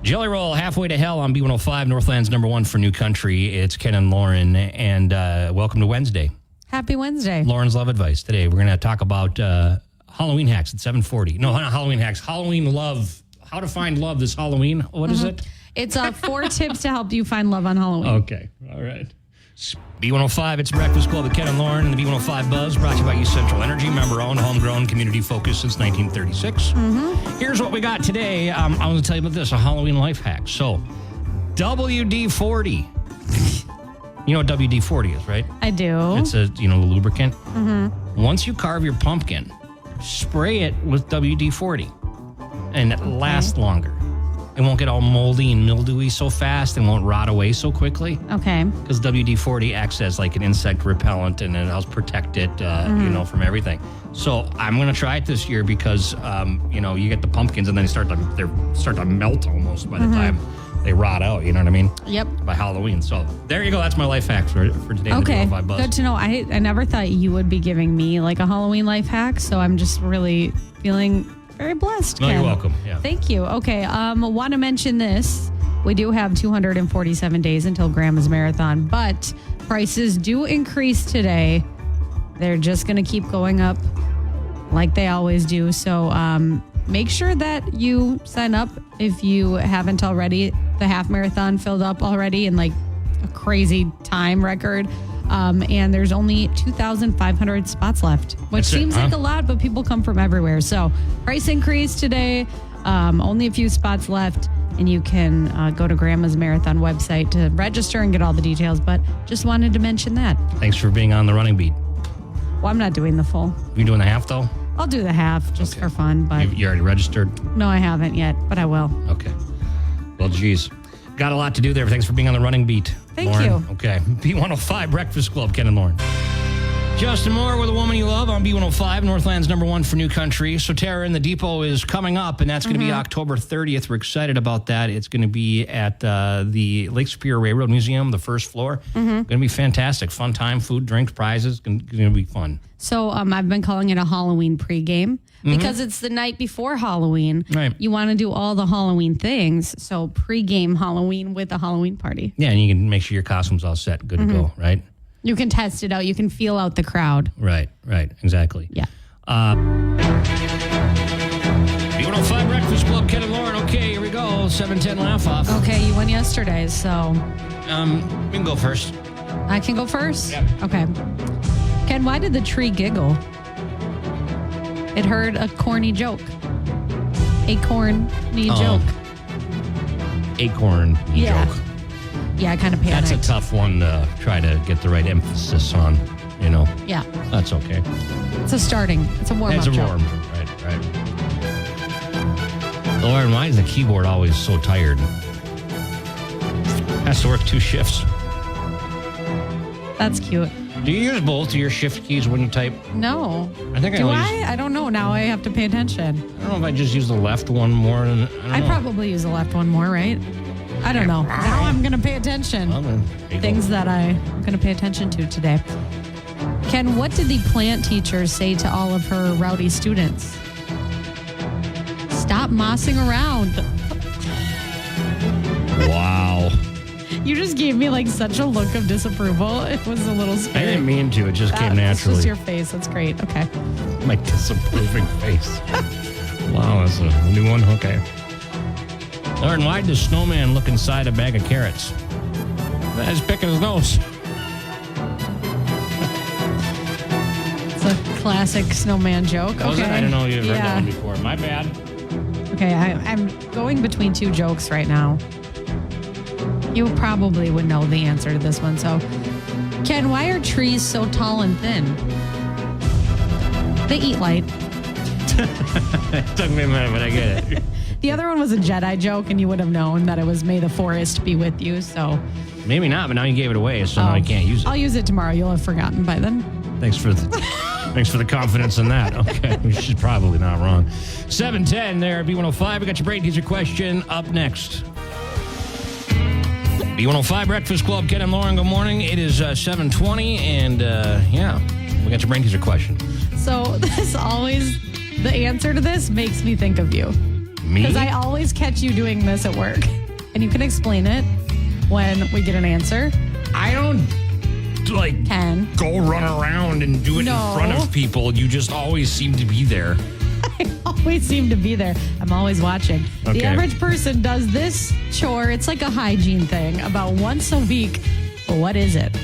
Jelly Roll, Halfway to Hell on B105, Northland's number one for New Country. It's Ken and Lauren, and welcome to Wednesday. Happy Wednesday. Lauren's Love Advice. Today, we're going to talk about Halloween hacks at 7:40. No, not Halloween hacks. Halloween love. How to find love this Halloween. What is it? It's 4 tips to help you find love on Halloween. Okay. All right. B105, it's Breakfast Club with Ken and Lauren and the B105 Buzz, brought to you by East Central Energy, member-owned, homegrown, community-focused since 1936. Here's what we got today. I'm going to tell you about this, a Halloween life hack. So, WD-40. You know what WD-40 is, right? I do. It's a lubricant. Once you carve your pumpkin, spray it with WD-40, and it lasts longer. It won't get all moldy and mildewy so fast and won't rot away so quickly. Okay. Because WD-40 acts as like an insect repellent and it helps protect it, from everything. So I'm going to try it this year because, you get the pumpkins and then they start to melt almost by the time they rot out. You know what I mean? Yep. By Halloween. So there you go. That's my life hack for today. Okay. The Buzz. Good to know. I never thought you would be giving me like a Halloween life hack, so I'm just really feeling very blessed. No, Ken. you're welcome. Yeah. Thank you. Okay. Want to mention this. We do have 247 days until Grandma's Marathon, but prices do increase today. They're just going to keep going up like they always do. So make sure that you sign up if you haven't already. The half marathon filled up already in like a crazy time record. And there's only 2,500 spots left, which seems like a lot, but people come from everywhere. So price increase today, only a few spots left, and you can go to Grandma's Marathon website to register and get all the details. But just wanted to mention that. Thanks for being on the running beat. Well, I'm not doing the full. You doing the half, though? I'll do the half just for fun. But You already registered? No, I haven't yet, but I will. Okay. Well, geez. Got a lot to do there. Thanks for being on the running beat. Thank Lauren. you. Okay. B105 Breakfast Club, Ken and Lauren. Justin Moore with A Woman You Love on B105, Northland's number one for New Country. So Terror in the Depot is coming up, and that's going to be October 30th. We're excited about that. It's going to be at the Lake Superior Railroad Museum, the first floor. Going to be fantastic. Fun time, food, drinks, prizes. Going to be fun. So I've been calling it a Halloween pregame because it's the night before Halloween. Right. You want to do all the Halloween things. So pregame Halloween with a Halloween party. Yeah, and you can make sure your costume's all set, good to go, right? You can test it out. You can feel out the crowd. Right, exactly. Yeah. B105 Breakfast Club, Ken and Lauren. Okay, here we go. 7:10 laugh off. Okay, you won yesterday, so We can go first. I can go first? Yep. Okay. Ken, why did the tree giggle? It heard a corny joke. A corny joke. Acorn joke. Yeah, I kind of panicked. That's a tough one to try to get the right emphasis on, Yeah. That's okay. It's a warm-up It's a joke. warm, right. Lauren, why is the keyboard always so tired? Has to work 2 shifts. That's cute. Do you use both of your shift keys when you type? No. I think Do I? I don't know. Now I have to pay attention. I don't know if I just use the left one more than... I probably use the left one more, right? I don't know. Now I'm going to pay attention. Well, then, there you Things go. that I'm going to pay attention to today. Ken, what did the plant teacher say to all of her rowdy students? Stop mossing around. Wow. You just gave me like such a look of disapproval. It was a little I scary. didn't mean to. It just came That's naturally. just your face. That's great. Okay. My disapproving face. Wow, that's a new one? Okay. Lauren, why did the snowman look inside a bag of carrots? He's picking his nose. It's a classic snowman joke. Was it? Okay. I didn't know you'd heard that Yeah. one before. My bad. Okay, I'm going between 2 jokes right now. You probably would know the answer to this one. So, Ken, why are trees so tall and thin? They eat light. It took me a minute, but I get it. The other one was a Jedi joke, and you would have known that it was "May the Forest be with you." So, Maybe not, but now you gave it away, so now I can't use it. I'll use it tomorrow. You'll have forgotten by then. Thanks for the confidence in that. Okay, she's probably not wrong. 7:10 there at B105. We got your brain teaser question up next. B105 Breakfast Club, Ken and Lauren, good morning. It is 7:20, and we got your brain teaser question. So the answer to this makes me think of you. Me? Because I always catch you doing this at work. And you can explain it when we get an answer. I don't, go run around and do it in front of people. You just always seem to be there. I always seem to be there. I'm always watching. Okay. The average person does this chore. It's like a hygiene thing about once a week. What is it?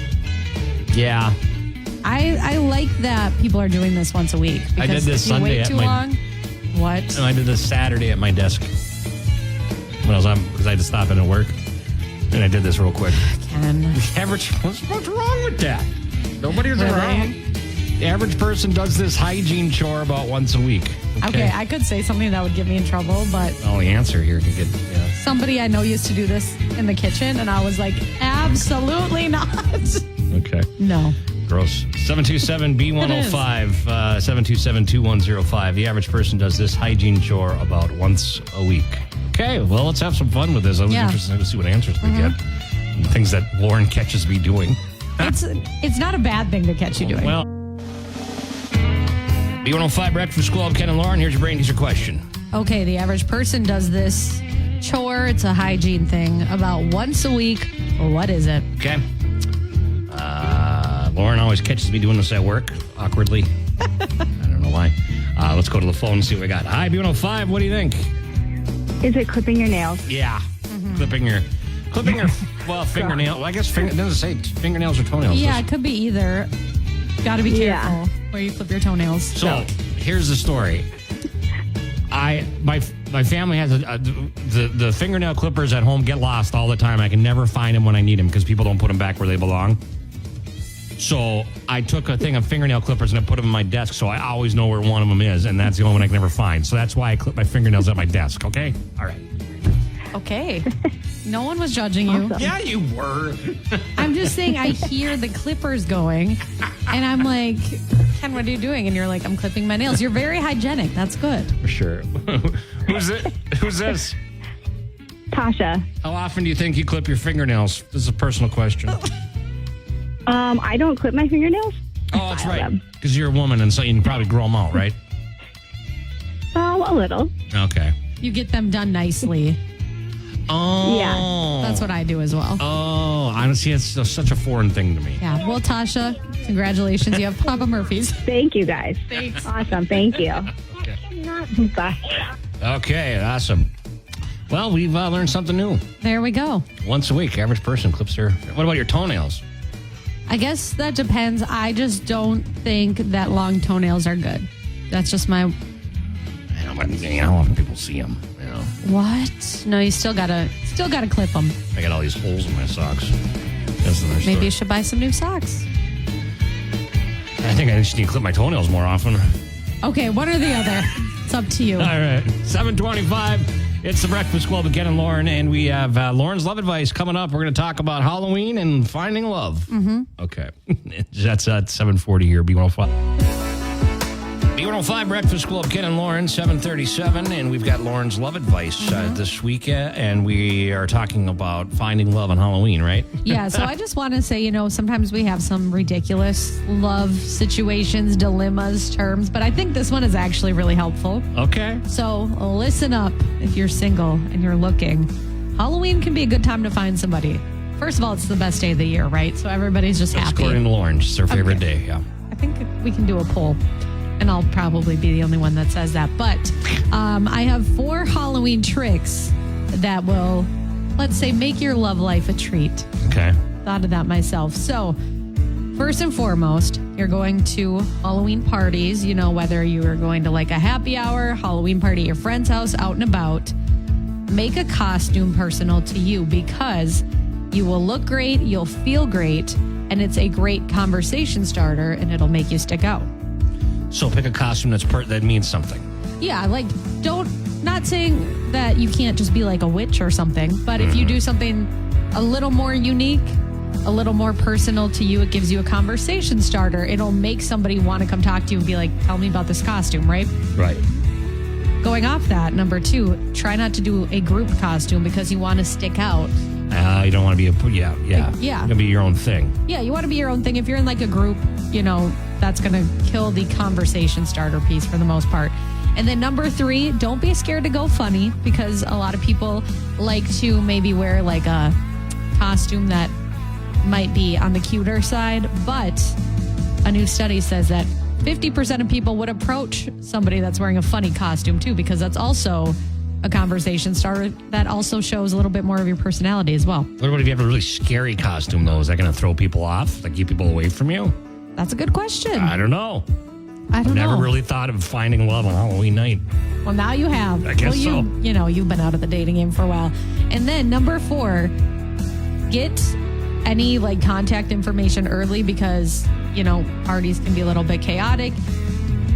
Yeah. I like that people are doing this once a week. I did this if you Sunday wait at too my- long. What? And I did this Saturday at my desk when I was on, because I had to stop in at work. And I did this real quick. Ken. What's wrong with that? Nobody's Really? around. The average person does this hygiene chore about once a week. Okay, I could say something that would get me in trouble, but Well, the answer here could get, somebody I know used to do this in the kitchen, and I was like, absolutely not. Okay. No. Gross. 727-B105, 727-2105. The average person does this hygiene chore about once a week. Okay, well, let's have some fun with this. I was interested to see what answers we get. And things that Lauren catches me doing. It's not a bad thing to catch you doing. Well, B105 Breakfast Club, Ken and Lauren. Here's your brain teaser question. Okay, the average person does this chore. It's a hygiene thing about once a week. What is it? Okay. Lauren always catches me doing this at work, awkwardly. I don't know why. Let's go to the phone and see what we got. Hi, B105. What do you think? Is it clipping your nails? Yeah. Clipping your fingernail. Well, I guess it doesn't say fingernails or toenails. Yeah, it could be either. Got to be careful where you clip your toenails. So here's the story. My family has the fingernail clippers at home get lost all the time. I can never find them when I need them because people don't put them back where they belong. So I took a thing of fingernail clippers and I put them in my desk so I always know where one of them is, and that's the only one I can never find. So that's why I clip my fingernails at my desk, okay? All right. Okay. No one was judging you. Awesome. Yeah, you were. I'm just saying I hear the clippers going, and I'm like, Ken, what are you doing? And you're like, I'm clipping my nails. You're very hygienic. That's good. For sure. Who's it? Who's this? Tasha. How often do you think you clip your fingernails? This is a personal question. I don't clip my fingernails. Oh, that's File right. them. Because you're a woman, and so you can probably grow them out, right? A little. Okay. You get them done nicely. Oh. Yeah. That's what I do as well. Oh, honestly, it's such a foreign thing to me. Yeah. Well, Tasha, congratulations. You have Papa Murphy's. Thank you, guys. Thanks. Awesome. Thank you. Okay. Bye. Okay, awesome. Well, we've learned something new. There we go. Once a week, average person clips their... What about your toenails? I guess that depends. I just don't think that long toenails are good. That's just my... How often people see them? You know, What? No, you still gotta clip them. I got all these holes in my socks. That's another story. Maybe you should buy some new socks. I think I just need to clip my toenails more often. Okay, one or the other. It's up to you. All right, 7:25. It's the Breakfast Club with Ken and Lauren, and we have Lauren's Love Advice coming up. We're going to talk about Halloween and finding love. Mm-hmm. Okay. That's at 7:40 here, B105. B105 Breakfast Club, Ken and Lauren, 7:37, and we've got Lauren's Love Advice this week, and we are talking about finding love on Halloween, right? Yeah, so I just want to say, sometimes we have some ridiculous love situations, dilemmas, terms, but I think this one is actually really helpful. Okay. So listen up if you're single and you're looking. Halloween can be a good time to find somebody. First of all, it's the best day of the year, right? So everybody's just That's happy. according to Lauren. It's her favorite day, yeah. I think we can do a poll. And I'll probably be the only one that says that. But I have 4 Halloween tricks that will, let's say, make your love life a treat. Okay. Thought of that myself. So, first and foremost, you're going to Halloween parties, whether you are going to like a happy hour, Halloween party at your friend's house, out and about. Make a costume personal to you because you will look great, you'll feel great, and it's a great conversation starter, and it'll make you stick out. So pick a costume that means something. Yeah, not saying that you can't just be like a witch or something, but if you do something a little more unique, a little more personal to you, it gives you a conversation starter. It'll make somebody want to come talk to you and be like, tell me about this costume, right? Right. Going off that, number 2, try not to do a group costume because you want to stick out. You don't want to be yeah. Yeah. You want to be your own thing. Yeah, you want to be your own thing. If you're in like a group, that's going to kill the conversation starter piece for the most part. And then number 3, don't be scared to go funny, because a lot of people like to maybe wear like a costume that might be on the cuter side. But a new study says that 50% of people would approach somebody that's wearing a funny costume too, because that's also a conversation starter that also shows a little bit more of your personality as well. What about if you have a really scary costume, though? Is that going to throw people off? Like, keep people away from you? That's a good question. I don't know. I don't know. Never really thought of finding love on Halloween night. Well, now you have. I guess so. You know, you've been out of the dating game for a while. And then number 4, get any like contact information early, because, you know, parties can be a little bit chaotic.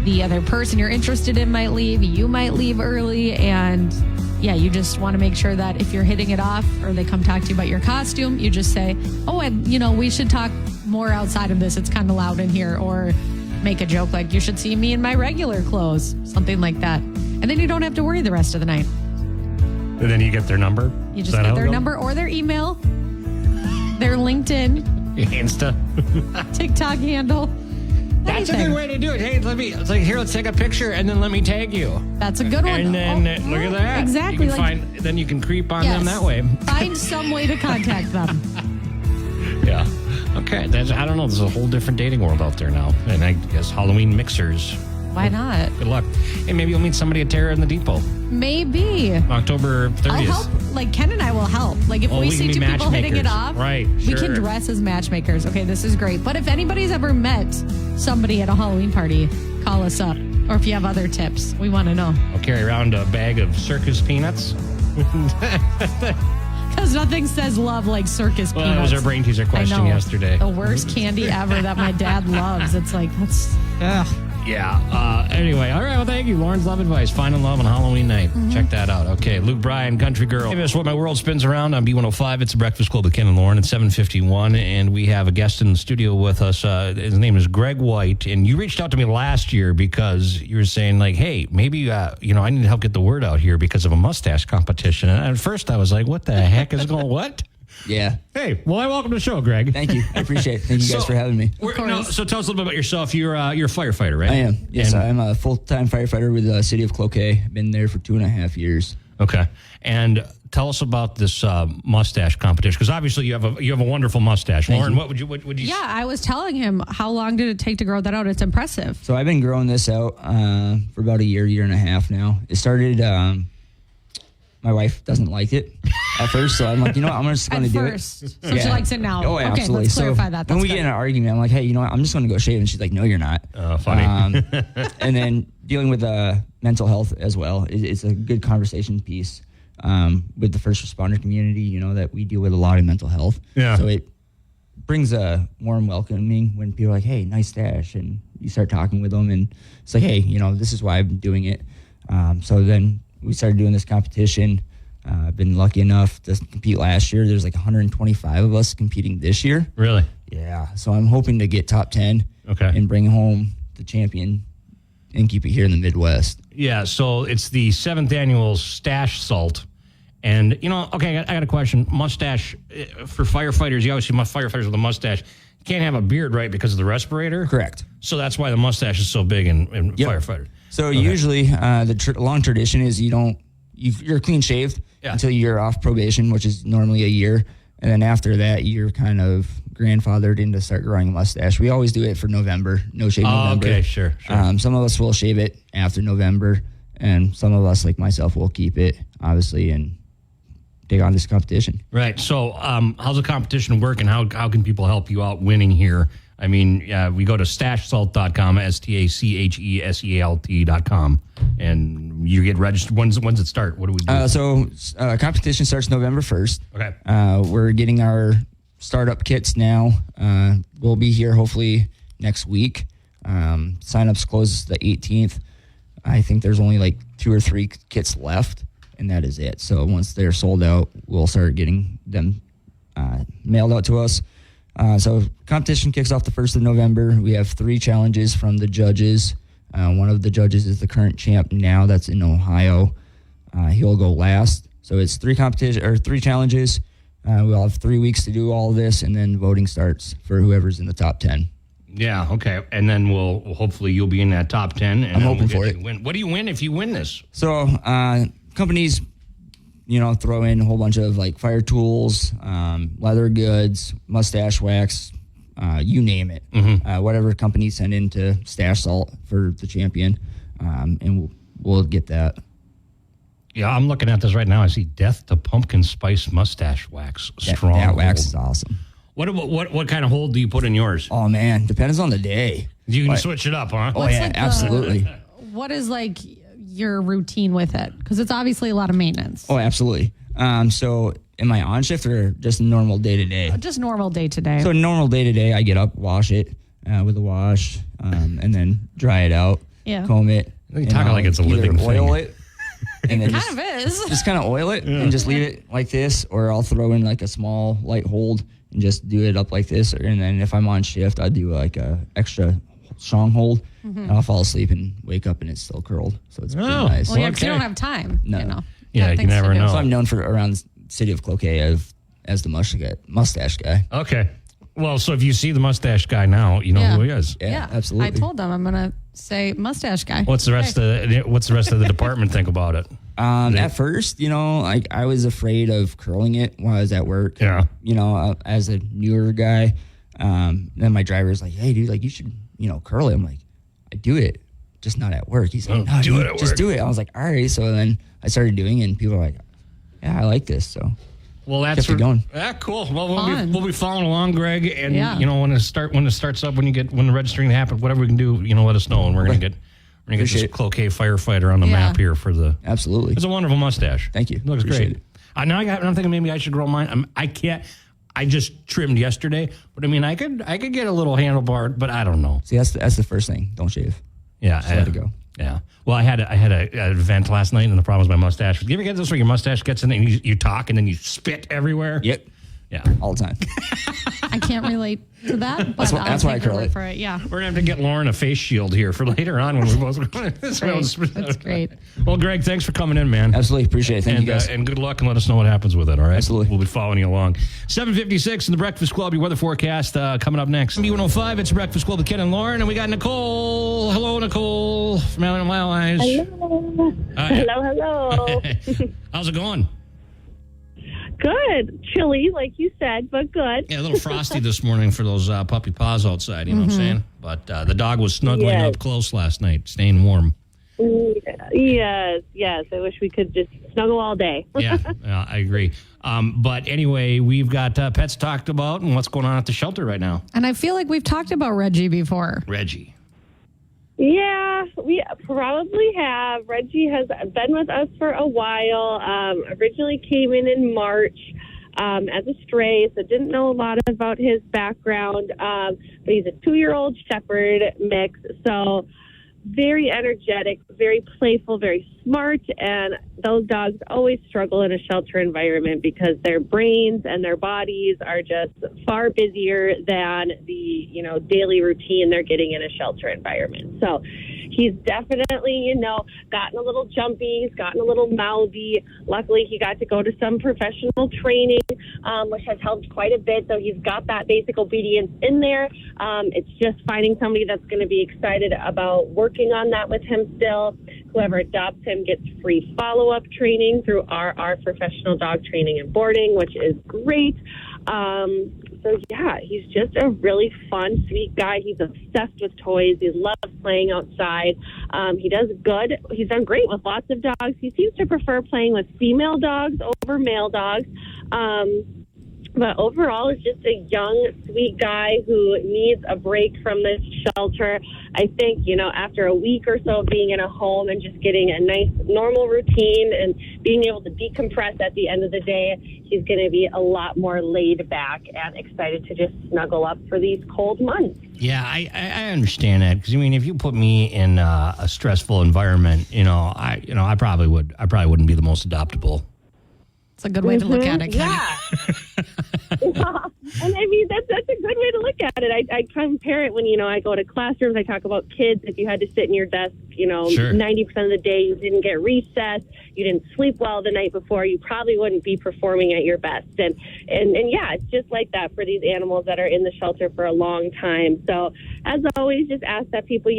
The other person you're interested in might leave. You might leave early. And yeah, you just want to make sure that if you're hitting it off or they come talk to you about your costume, you just say, oh, and you know, we should talk more outside of this. It's kind of loud in here. Or make a joke like, you should see me in my regular clothes, something like that. And then you don't have to worry the rest of the night. And then you get their number? You just get their number or their email, their LinkedIn, Insta, TikTok handle. That's a good way to do it. Hey, let's take a picture and then let me tag you. That's a good one. And then look at that. Exactly. Then you can creep on them that way. Find some way to contact them. Yeah. Okay. I don't know. There's a whole different dating world out there now. And I guess Halloween mixers. Why not? Good luck. Hey, maybe you'll meet somebody at Terra in the Depot. Maybe. October 30th. I'll help. Like, Ken and I will help. Like, if we see 2 people hitting it off, right? We can dress as matchmakers. Okay, this is great. But if anybody's ever met somebody at a Halloween party, call us up. Or if you have other tips, we want to know. I'll carry around a bag of circus peanuts. Because nothing says love like circus peanuts. Well, that was our brain teaser question yesterday. The worst candy ever that my dad loves. It's like, that's... Ugh. Yeah. Anyway, all right. Well, thank you. Lauren's Love Advice. Finding love on Halloween night. Check that out. Okay. Luke Bryan, Country Girl. Hey, that's what my world spins around on B105. It's the Breakfast Club with Ken and Lauren at 7:51. And we have a guest in the studio with us. His name is Greg White. And you reached out to me last year because you were saying, like, hey, maybe, I need to help get the word out here because of a mustache competition. And at first I was like, what the heck is going what? Yeah. Hey, well, welcome to the show, Greg. Thank you. I appreciate it. Thank you guys for having me. So tell us a little bit about yourself. You're a firefighter, right? I am. Yes, I'm a full-time firefighter with the city of Cloquet. I've been there for 2.5 years. Okay. And tell us about this mustache competition, because obviously you have a wonderful mustache. Lauren, what would you? Yeah, I was telling him, how long did it take to grow that out? It's impressive. So I've been growing this out for about a year and a half now. It started. My wife doesn't like it at first, so I'm like, I'm just going to do it. So she likes it now. Oh, okay, absolutely. let's clarify that. When we get in an argument, I'm like, hey, I'm just going to go shave, and she's like, no, you're not. Oh, funny. And then dealing with mental health as well. It's a good conversation piece with the first responder community. That we deal with a lot of mental health. Yeah. So it brings a warm welcoming when people are like, hey, nice stash, and you start talking with them, and it's like, hey, this is why I've been doing it. So then we started doing this competition. I've been lucky enough to compete last year. There's like 125 of us competing this year. Really? Yeah. So I'm hoping to get top 10 and bring home the champion and keep it here in the Midwest. Yeah. So it's the 7th annual Stash Salt. And, I got a question. Mustache, for firefighters, you always see firefighters with a mustache. You can't have a beard, right, because of the respirator? Correct. So that's why the mustache is so big in firefighters. So usually the long tradition is you're clean shaved until you're off probation, which is normally a year. And then after that, you're kind of grandfathered in to start growing a mustache. We always do it for November, no shave November. Okay, sure. Some of us will shave it after November, and some of us, like myself, will keep it, obviously, and take on this competition. Right. So how's the competition work, and how can people help you out winning here? I mean, we go to stashsalt.com, STACHESEALT.com, and you get registered. When's it start? What do we do? So competition starts November 1st. Okay. We're getting our startup kits now. We'll be here hopefully next week. Sign-ups close the 18th. I think there's only like 2 or 3 kits left, and that is it. So once they're sold out, we'll start getting them mailed out to us. So competition kicks off the 1st of November. We have 3 challenges from the judges. One of the judges is the current champ now, that's in Ohio. He'll go last. So it's 3 challenges. We'll have 3 weeks to do all of this, and then voting starts for whoever's in the top 10. Yeah, okay. And then hopefully you'll be in that top 10. And I'm then hoping we'll for get it. you win. What do you win if you win this? So companies, throw in a whole bunch of like fire tools, leather goods, mustache wax, you name it. Whatever companies send in to stash salt for the champion, and we'll get that. Yeah, I'm looking at this right now. I see Death to Pumpkin Spice Mustache Wax. Strong. That wax hold. is awesome. What kind of hold do you put in yours? Oh man, depends on the day. You can switch it up, huh? Oh What's yeah, like absolutely. What is like your routine with it? Because it's obviously a lot of maintenance. Oh, absolutely. So am I on shift or just normal day to day? Just normal day to day. So normal day to day, I get up, wash it with a wash, and then dry it out, Yeah. comb it. You're talking like it's a either living oil thing. it, and then Kind of is. just kind of oil it and just leave it like this, or I'll throw in like a small light hold and just do it up like this. And then if I'm on shift, I do like a extra strong hold, and I'll fall asleep and wake up and it's still curled. So it's pretty nice. Well, yeah, because you Okay. don't have time. No. You know. Yeah, Got you things to never do. know. So I'm known for around the city of Cloquet as the mustache guy. Okay. Well, so if you see the mustache guy now, you know Yeah. who he is. Yeah, absolutely. I told them I'm gonna say mustache guy. What's the rest of the department think about it? At first, I was afraid of curling it while I was at work. Yeah. As a newer guy, then my driver's like, "Hey, dude, like you should, curl it." I'm like, "I do it, just not at work." He's like, "No, do dude, it at just work." do it." I was like, "All right." So then I started doing it, and people are like, "Yeah, I like this." So Well, that's kept it going. Yeah, cool. Well, Fun. we'll be following along, Greg, and Yeah. when it starts up, when the registering happens, whatever we can do, let us know, and we're gonna get this Appreciate it. Cloquet firefighter on the Yeah. map here for the. Absolutely. It's a wonderful mustache. Thank you. It looks Appreciate great. I'm thinking maybe I should grow mine. I can't. I just trimmed yesterday, but I mean, I could get a little handlebar, but I don't know. See, that's the first thing. Don't shave. Yeah, Just let it go. Yeah. Well, I had an event last night, and the problem was my mustache. Do you ever get this where your mustache gets in and you talk and then you spit everywhere? Yep. Yeah. All the time. I can't relate to that, but That's why I I'll take your curl word it. for it. Yeah. We're going to have to get Lauren a face shield here for later on when we both. That's great. Well, Greg, thanks for coming in, man. Absolutely. Appreciate it. Thank you guys. And good luck, and let us know what happens with it, all right? Absolutely. We'll be following you along. 7:56 in the Breakfast Club, your weather forecast coming up next. B105, it's Breakfast Club with Ken and Lauren, and we got Nicole. Hello, Nicole from Allen Mile Eyes. Hello. Hello. How's it going? Good. Chilly, like you said, but good. Yeah, a little frosty this morning for those puppy paws outside, you know what I'm saying? But the dog was snuggling Yes. up close last night, staying warm. Yes. I wish we could just snuggle all day. Yeah, I agree. But anyway, we've got pets talked about and what's going on at the shelter right now. And I feel like we've talked about Reggie before. Reggie. Yeah, we probably have. Reggie has been with us for a while. Originally came in March as a stray, so didn't know a lot about his background. But he's a 2-year-old shepherd mix, so very energetic, very playful, very smart, and those dogs always struggle in a shelter environment because their brains and their bodies are just far busier than the daily routine they're getting in a shelter environment. So he's definitely gotten a little jumpy, he's gotten a little mouthy. Luckily he got to go to some professional training, which has helped quite a bit, so he's got that basic obedience in there. It's just finding somebody that's going to be excited about working on that with him still. Whoever adopts him gets free follow-up training through our professional dog training and boarding, which is great. So yeah, he's just a really fun, sweet guy. He's obsessed with toys. He loves playing outside. He does good. He's done great with lots of dogs. He seems to prefer playing with female dogs over male dogs. But overall, it's just a young, sweet guy who needs a break from this shelter. I think, after a week or so of being in a home and just getting a nice, normal routine and being able to decompress at the end of the day, he's going to be a lot more laid back and excited to just snuggle up for these cold months. Yeah, I understand that because if you put me in a stressful environment, I probably wouldn't be the most adoptable. It's a good way to look at it, Ken. Yeah. And that's a good way to look at it. I compare it when, I go to classrooms, I talk about kids. If you had to sit in your desk Sure. 90% of the day you didn't get recess, you didn't sleep well the night before, you probably wouldn't be performing at your best. And yeah, it's just like that for these animals that are in the shelter for a long time. So as always, just ask that people,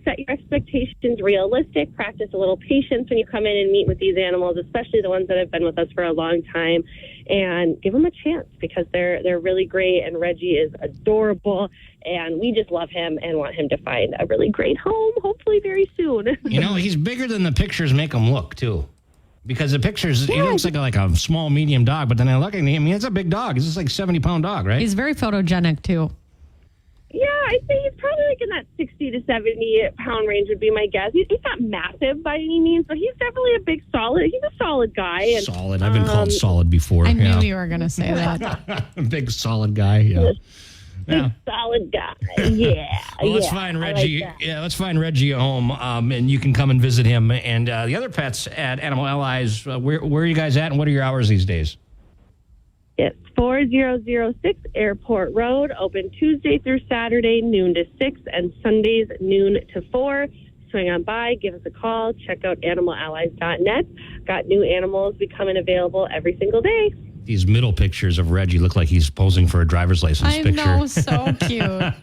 set your expectations realistic, practice a little patience when you come in and meet with these animals, especially the ones that have been with us for a long time, and give them a chance because they're really great. And Reggie is adorable, and we just love him and want him to find a really great home, hopefully very soon. He's bigger than the pictures make him look, too. Because the pictures, he looks like a small, medium dog, but then I look at him, it's a big dog. He's just like a 70-pound dog, right? He's very photogenic, too. Yeah, I'd say he's probably like in that 60 to 70-pound range would be my guess. He's not massive by any means, but he's definitely he's a solid guy. And, solid. I've been called solid before. I knew you were going to say that. Big, solid guy, yeah. Big, solid guy. Yeah. Well, let's find Reggie. Let's find Reggie a home, and you can come and visit him. And the other pets at Animal Allies, where are you guys at, and what are your hours these days? It's 4006 Airport Road, open Tuesday through Saturday, noon to 6, and Sundays, noon to 4. Swing on by, give us a call, check out animalallies.net. Got new animals becoming available every single day. These middle pictures of Reggie look like he's posing for a driver's license picture. I know, so cute. The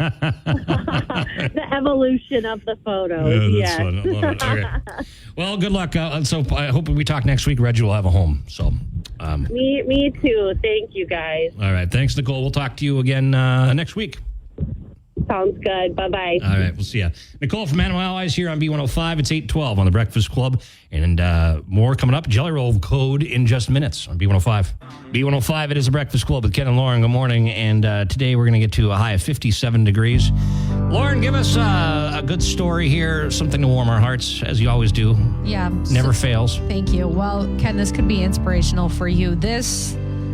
evolution of the photos. Yeah, that's fun. I love it. Okay. Well, good luck. So I hope we talk next week. Reggie will have a home. So. Me too. Thank you, guys. All right. Thanks, Nicole. We'll talk to you again next week. Sounds good. Bye-bye. All right. We'll see you. Nicole from Animal Allies here on B105. It's 8:12 on the Breakfast Club. And more coming up. Jelly Roll code in just minutes on B105. B105, it is the Breakfast Club with Ken and Lauren. Good morning. And today we're going to get to a high of 57 degrees. Lauren, give us a good story here, something to warm our hearts, as you always do. Yeah. Never fails. Thank you. Well, Ken, this could be inspirational for you.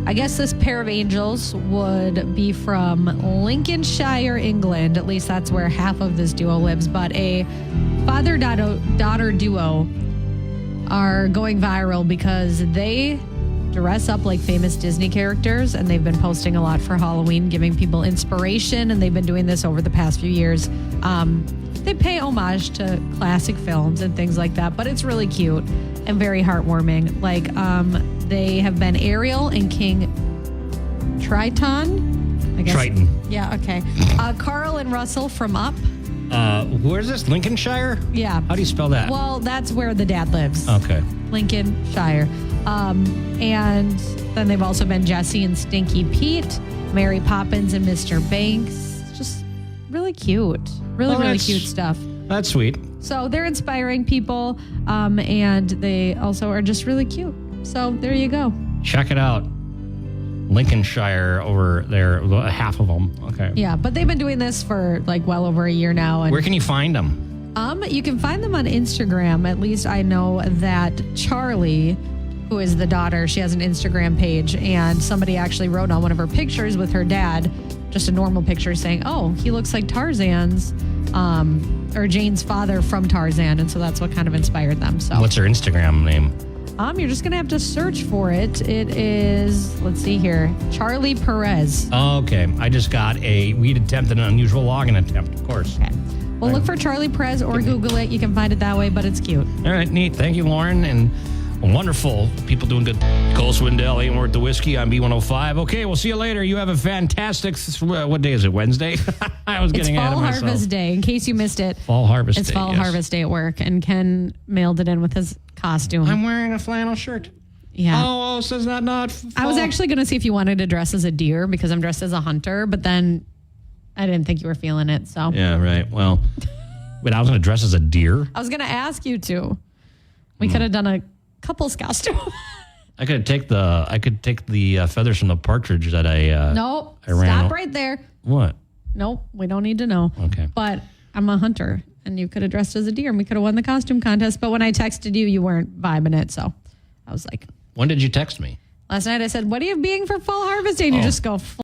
I guess this pair of angels would be from Lincolnshire, England. At least that's where half of this duo lives. But a father-daughter duo are going viral because they dress up like famous Disney characters, and they've been posting a lot for Halloween, giving people inspiration, and they've been doing this over the past few years. They pay homage to classic films and things like that, but it's really cute and very heartwarming. Like, they have been Ariel and King Triton, I guess. Triton. Yeah, okay. Carl and Russell from Up. Where's this? Lincolnshire? Yeah. How do you spell that? Well, that's where the dad lives. Okay. Lincolnshire. And then they've also been Jesse and Stinky Pete, Mary Poppins and Mr. Banks. Just really cute. Really cute stuff. That's sweet. So they're inspiring people, and they also are just really cute. So there you go. Check it out. Lincolnshire over there, half of them. Okay. Yeah, but they've been doing this for like well over a year now. And where can you find them? You can find them on Instagram. At least I know that Charlie, who is the daughter, she has an Instagram page, and somebody actually wrote on one of her pictures with her dad, just a normal picture, saying, "Oh, he looks like Tarzan's, or Jane's father from Tarzan," and so that's what kind of inspired them. So, what's her Instagram name? You're just gonna have to search for it. It is, let's see here, Charlie Perez. Oh, okay. We'd attempted an unusual login attempt, of course. Okay. Well, look for Charlie Perez or Google it. You can find it that way, but it's cute. All right, neat. Thank you, Lauren. And wonderful people doing good. Cole Swindell, ain't worth the whiskey on B105. Okay, we'll see you later. You have a fantastic, what day is it, Wednesday? I was getting ahead of myself. It's Fall Harvest Day, in case you missed it. Fall Harvest Day, It's Fall Harvest Day at work, and Ken mailed it in with his costume. I'm wearing a flannel shirt. Yeah. Oh, says that not fall. I was actually going to see if you wanted to dress as a deer, because I'm dressed as a hunter, but then I didn't think you were feeling it, so. Yeah, right. Well, but I was going to dress as a deer? I was going to ask you to. We could have done a couple's costume. I could take the feathers from the partridge that I Nope. I ran. Stop right there. What? Nope. We don't need to know. Okay. But I'm a hunter, and you could have dressed as a deer, and we could have won the costume contest. But when I texted you, you weren't vibing it, so I was like. When did you text me? Last night I said, "What are you being for Fall Harvest Day?" And you just go.